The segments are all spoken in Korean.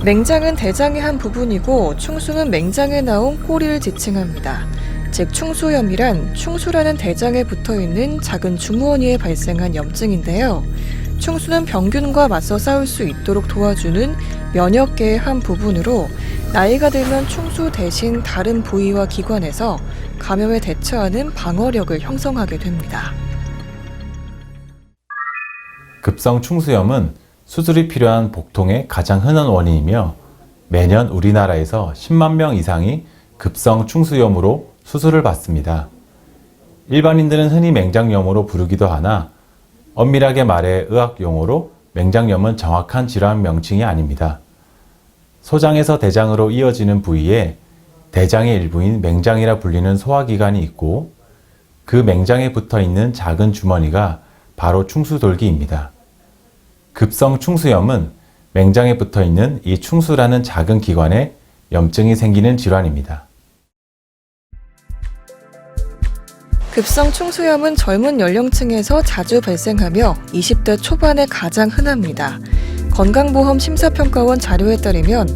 맹장은 대장의 한 부분이고 충수는 맹장에 나온 꼬리를 지칭합니다. 즉 충수염이란 충수라는 대장에 붙어있는 작은 주머니에 발생한 염증인데요. 충수는 병균과 맞서 싸울 수 있도록 도와주는 면역계의 한 부분으로 나이가 들면 충수 대신 다른 부위와 기관에서 감염에 대처하는 방어력을 형성하게 됩니다. 급성 충수염은 수술이 필요한 복통의 가장 흔한 원인이며 매년 우리나라에서 10만 명 이상이 급성 충수염으로 수술을 받습니다. 일반인들은 흔히 맹장염으로 부르기도 하나 엄밀하게 말해 의학 용어로 맹장염은 정확한 질환 명칭이 아닙니다. 소장에서 대장으로 이어지는 부위에 대장의 일부인 맹장이라 불리는 소화기관이 있고 그 맹장에 붙어 있는 작은 주머니가 바로 충수돌기입니다. 급성 충수염은 맹장에 붙어 있는 이 충수라는 작은 기관에 염증이 생기는 질환입니다. 급성 충수염은 젊은 연령층에서 자주 발생하며 20대 초반에 가장 흔합니다. 건강보험 심사평가원 자료에 따르면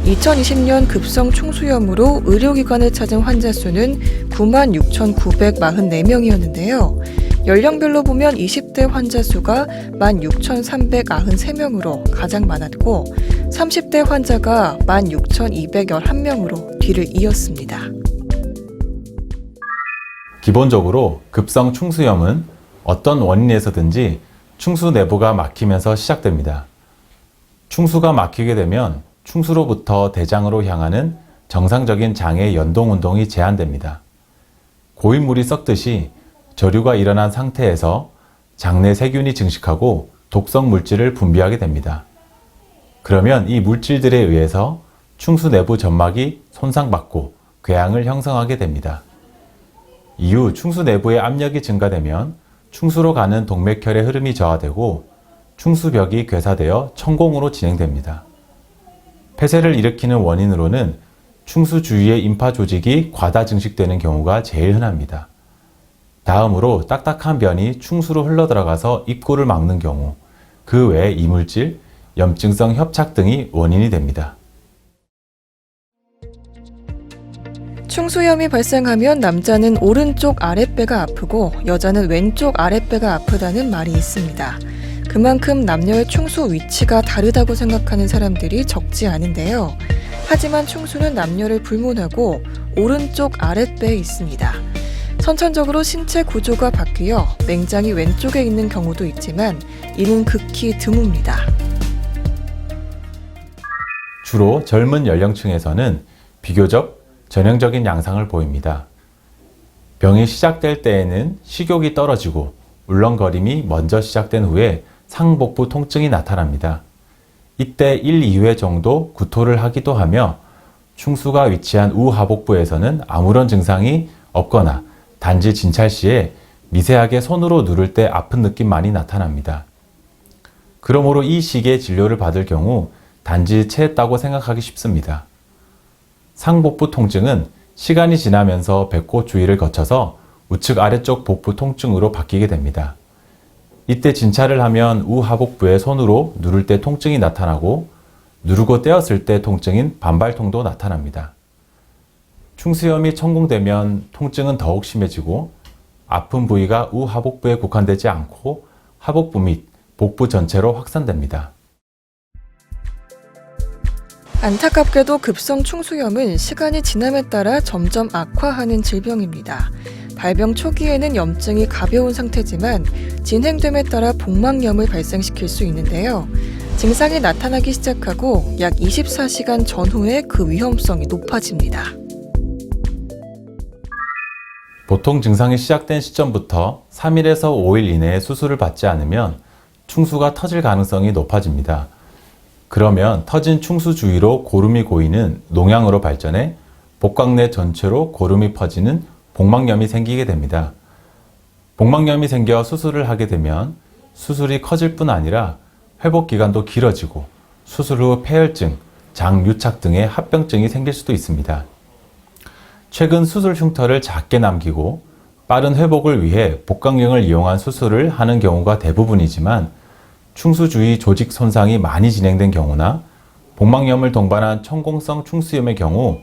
2020년 급성 충수염으로 의료기관을 찾은 환자 수는 96,944명이었는데요. 연령별로 보면 20대 환자 수가 16,393명으로 가장 많았고 30대 환자가 16,211명으로 뒤를 이었습니다. 기본적으로 급성 충수염은 어떤 원인에서든지 충수 내부가 막히면서 시작됩니다. 충수가 막히게 되면 충수로부터 대장으로 향하는 정상적인 장의 연동 운동이 제한됩니다. 고인물이 썩듯이 저류가 일어난 상태에서 장내 세균이 증식하고 독성 물질을 분비하게 됩니다. 그러면 이 물질들에 의해서 충수 내부 점막이 손상받고 궤양을 형성하게 됩니다. 이후 충수 내부의 압력이 증가되면 충수로 가는 동맥혈의 흐름이 저하되고 충수벽이 괴사되어 천공으로 진행됩니다. 폐쇄를 일으키는 원인으로는 충수 주위의 임파 조직이 과다 증식되는 경우가 제일 흔합니다. 다음으로 딱딱한 변이 충수로 흘러들어가서 입구를 막는 경우, 그 외에 이물질, 염증성 협착 등이 원인이 됩니다. 충수염이 발생하면 남자는 오른쪽 아랫배가 아프고 여자는 왼쪽 아랫배가 아프다는 말이 있습니다. 그만큼 남녀의 충수 위치가 다르다고 생각하는 사람들이 적지 않은데요. 하지만 충수는 남녀를 불문하고 오른쪽 아랫배에 있습니다. 선천적으로 신체 구조가 바뀌어 맹장이 왼쪽에 있는 경우도 있지만 이는 극히 드뭅니다. 주로 젊은 연령층에서는 비교적 전형적인 양상을 보입니다. 병이 시작될 때에는 식욕이 떨어지고 울렁거림이 먼저 시작된 후에 상복부 통증이 나타납니다. 이때 1, 2회 정도 구토를 하기도 하며 충수가 위치한 우하복부에서는 아무런 증상이 없거나 단지 진찰 시에 미세하게 손으로 누를 때 아픈 느낌만이 나타납니다. 그러므로 이 시기에 진료를 받을 경우 단지 체했다고 생각하기 쉽습니다. 상복부 통증은 시간이 지나면서 배꼽 주위를 거쳐서 우측 아래쪽 복부 통증으로 바뀌게 됩니다. 이때 진찰을 하면 우하복부에 손으로 누를 때 통증이 나타나고 누르고 떼었을 때 통증인 반발통도 나타납니다. 충수염이 천공되면 통증은 더욱 심해지고 아픈 부위가 우하복부에 국한되지 않고 하복부 및 복부 전체로 확산됩니다. 안타깝게도 급성 충수염은 시간이 지남에 따라 점점 악화하는 질병입니다. 발병 초기에는 염증이 가벼운 상태지만 진행됨에 따라 복막염을 발생시킬 수 있는데요. 증상이 나타나기 시작하고 약 24시간 전후에 그 위험성이 높아집니다. 보통 증상이 시작된 시점부터 3일에서 5일 이내에 수술을 받지 않으면 충수가 터질 가능성이 높아집니다. 그러면 터진 충수 주위로 고름이 고이는 농양으로 발전해 복강 내 전체로 고름이 퍼지는 복막염이 생기게 됩니다. 복막염이 생겨 수술을 하게 되면 수술이 커질 뿐 아니라 회복 기간도 길어지고 수술 후 폐혈증, 장유착 등의 합병증이 생길 수도 있습니다. 최근 수술 흉터를 작게 남기고 빠른 회복을 위해 복강경을 이용한 수술을 하는 경우가 대부분이지만 충수 주위 조직 손상이 많이 진행된 경우나 복막염을 동반한 천공성 충수염의 경우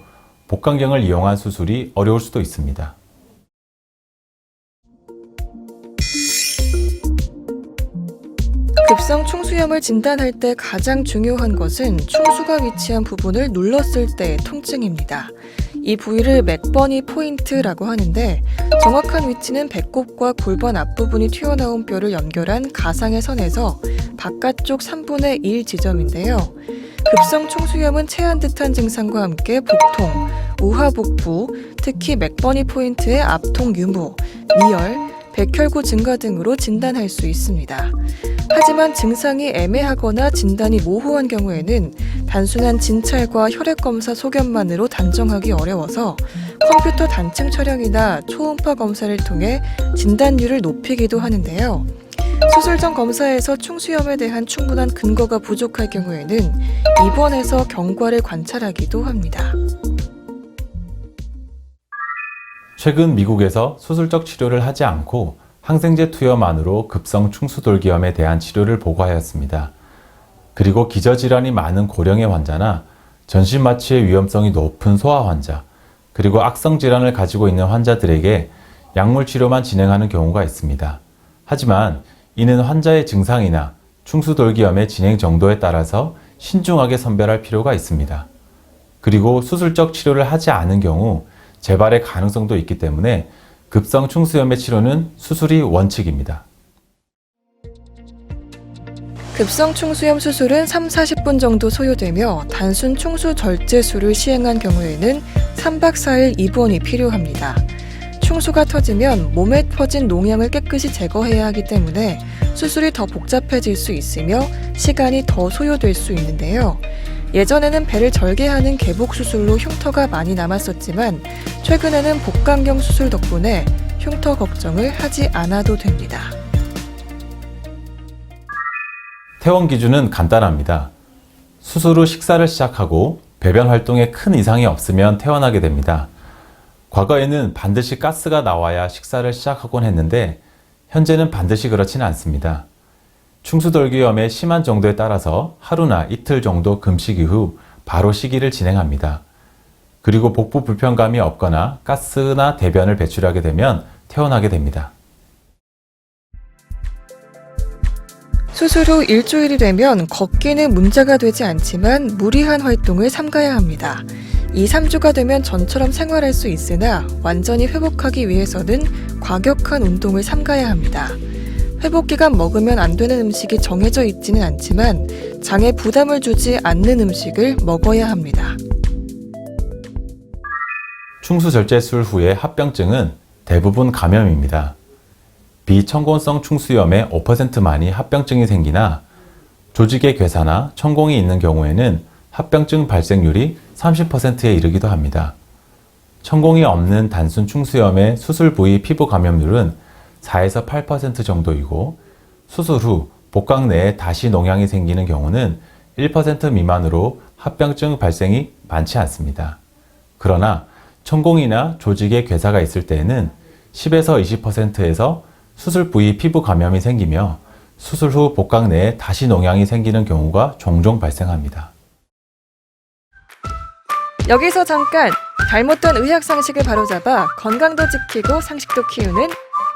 복강경을 이용한 수술이 어려울 수도 있습니다. 급성 충수염을 진단할 때 가장 중요한 것은 충수가 위치한 부분을 눌렀을 때의 통증입니다. 이 부위를 맥버니 포인트라고 하는데 정확한 위치는 배꼽과 골반 앞부분이 튀어나온 뼈를 연결한 가상의 선에서 바깥쪽 3분의 1 지점인데요. 급성 충수염은 체한 듯한 증상과 함께 복통, 우하복부, 특히 맥버니 포인트의 앞통 유무, 미열, 백혈구 증가 등으로 진단할 수 있습니다. 하지만 증상이 애매하거나 진단이 모호한 경우에는 단순한 진찰과 혈액검사 소견만으로 단정하기 어려워서 컴퓨터 단층 촬영이나 초음파 검사를 통해 진단율을 높이기도 하는데요. 수술 전 검사에서 충수염에 대한 충분한 근거가 부족할 경우에는 입원해서 경과를 관찰하기도 합니다. 최근 미국에서 수술적 치료를 하지 않고 항생제 투여만으로 급성 충수돌기염에 대한 치료를 보고하였습니다. 그리고 기저질환이 많은 고령의 환자나 전신마취의 위험성이 높은 소아 환자, 그리고 악성 질환을 가지고 있는 환자들에게 약물 치료만 진행하는 경우가 있습니다. 하지만 이는 환자의 증상이나 충수돌기염의 진행 정도에 따라서 신중하게 선별할 필요가 있습니다. 그리고 수술적 치료를 하지 않은 경우 재발의 가능성도 있기 때문에 급성 충수염의 치료는 수술이 원칙입니다. 급성 충수염 수술은 3-40분 정도 소요되며 단순 충수 절제술을 시행한 경우에는 3박 4일 입원이 필요합니다. 충수가 터지면 몸에 퍼진 농양을 깨끗이 제거해야 하기 때문에 수술이 더 복잡해질 수 있으며 시간이 더 소요될 수 있는데요. 예전에는 배를 절개하는 개복 수술로 흉터가 많이 남았었지만 최근에는 복강경 수술 덕분에 흉터 걱정을 하지 않아도 됩니다. 퇴원 기준은 간단합니다. 수술 후 식사를 시작하고 배변 활동에 큰 이상이 없으면 퇴원하게 됩니다. 과거에는 반드시 가스가 나와야 식사를 시작하곤 했는데 현재는 반드시 그렇지는 않습니다. 충수돌기염의 심한 정도에 따라서 하루나 이틀 정도 금식 이후 바로 식이를 진행합니다. 그리고 복부 불편감이 없거나 가스나 대변을 배출하게 되면 퇴원하게 됩니다. 수술 후 일주일이 되면 걷기는 문제가 되지 않지만 무리한 활동을 삼가야 합니다. 2-3주가 되면 전처럼 생활할 수 있으나 완전히 회복하기 위해서는 과격한 운동을 삼가야 합니다. 회복 기간 먹으면 안 되는 음식이 정해져 있지는 않지만 장에 부담을 주지 않는 음식을 먹어야 합니다. 충수절제술 후의 합병증은 대부분 감염입니다. 비천곤성 충수염의 5%만이 합병증이 생기나 조직의 괴사나 천공이 있는 경우에는 합병증 발생률이 30%에 이르기도 합니다. 천공이 없는 단순 충수염의 수술 부위 피부 감염률은 4에서 8% 정도이고 수술 후 복강 내에 다시 농양이 생기는 경우는 1% 미만으로 합병증 발생이 많지 않습니다. 그러나 천공이나 조직의 괴사가 있을 때에는 10에서 20%에서 수술 부위 피부 감염이 생기며 수술 후 복강 내에 다시 농양이 생기는 경우가 종종 발생합니다. 여기서 잠깐! 잘못된 의학 상식을 바로잡아 건강도 지키고 상식도 키우는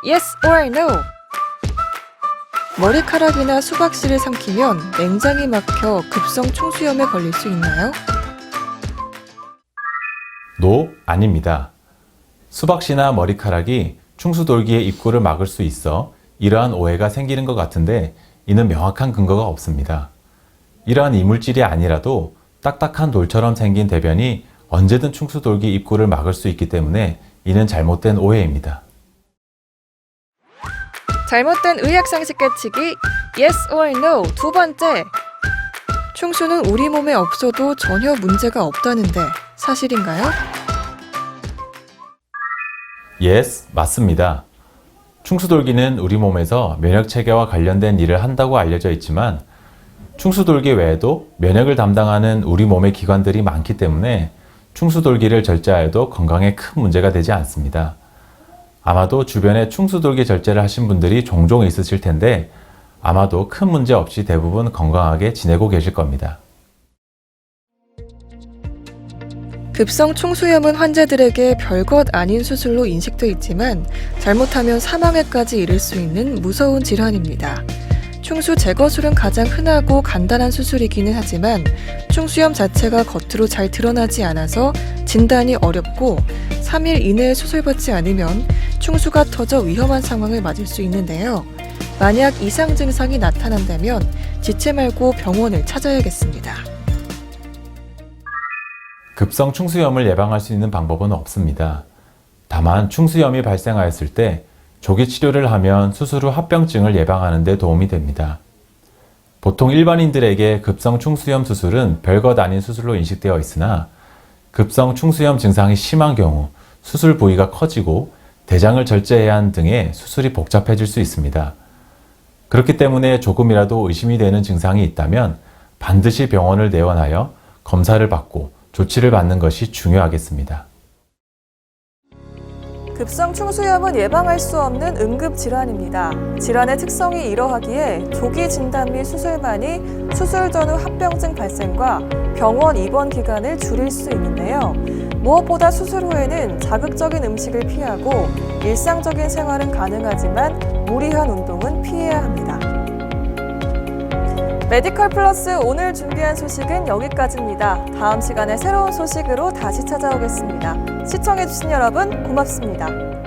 Yes or No! 머리카락이나 수박씨를 삼키면 맹장이 막혀 급성 충수염에 걸릴 수 있나요? 노, 아닙니다. 수박씨나 머리카락이 충수돌기의 입구를 막을 수 있어 이러한 오해가 생기는 것 같은데 이는 명확한 근거가 없습니다. 이러한 이물질이 아니라도 딱딱한 돌처럼 생긴 대변이 언제든 충수돌기 입구를 막을 수 있기 때문에 이는 잘못된 오해입니다. 잘못된 의학 상식 깨치기 Yes or No 두 번째! 충수는 우리 몸에 없어도 전혀 문제가 없다는데 사실인가요? Yes, 맞습니다. 충수돌기는 우리 몸에서 면역체계와 관련된 일을 한다고 알려져 있지만 충수돌기 외에도 면역을 담당하는 우리 몸의 기관들이 많기 때문에 충수돌기를 절제하여도 건강에 큰 문제가 되지 않습니다. 아마도 주변에 충수돌기 절제를 하신 분들이 종종 있으실 텐데 아마도 큰 문제 없이 대부분 건강하게 지내고 계실 겁니다. 급성 충수염은 환자들에게 별것 아닌 수술로 인식돼 있지만 잘못하면 사망에까지 이를 수 있는 무서운 질환입니다. 충수 제거술은 가장 흔하고 간단한 수술이기는 하지만 충수염 자체가 겉으로 잘 드러나지 않아서 진단이 어렵고 3일 이내에 수술받지 않으면 충수가 터져 위험한 상황을 맞을 수 있는데요. 만약 이상 증상이 나타난다면 지체 말고 병원을 찾아야겠습니다. 급성 충수염을 예방할 수 있는 방법은 없습니다. 다만 충수염이 발생하였을 때 조기 치료를 하면 수술 후 합병증을 예방하는 데 도움이 됩니다. 보통 일반인들에게 급성 충수염 수술은 별것 아닌 수술로 인식되어 있으나 급성 충수염 증상이 심한 경우 수술 부위가 커지고 대장을 절제해야 하는 등의 수술이 복잡해질 수 있습니다. 그렇기 때문에 조금이라도 의심이 되는 증상이 있다면 반드시 병원을 내원하여 검사를 받고 조치를 받는 것이 중요하겠습니다. 급성 충수염은 예방할 수 없는 응급 질환입니다. 질환의 특성이 이러하기에 조기 진단 및 수술만이 수술 전후 합병증 발생과 병원 입원 기간을 줄일 수 있는데요. 무엇보다 수술 후에는 자극적인 음식을 피하고 일상적인 생활은 가능하지만 무리한 운동은 피해야 합니다. 메디컬 플러스 오늘 준비한 소식은 여기까지입니다. 다음 시간에 새로운 소식으로 다시 찾아오겠습니다. 시청해주신 여러분 고맙습니다.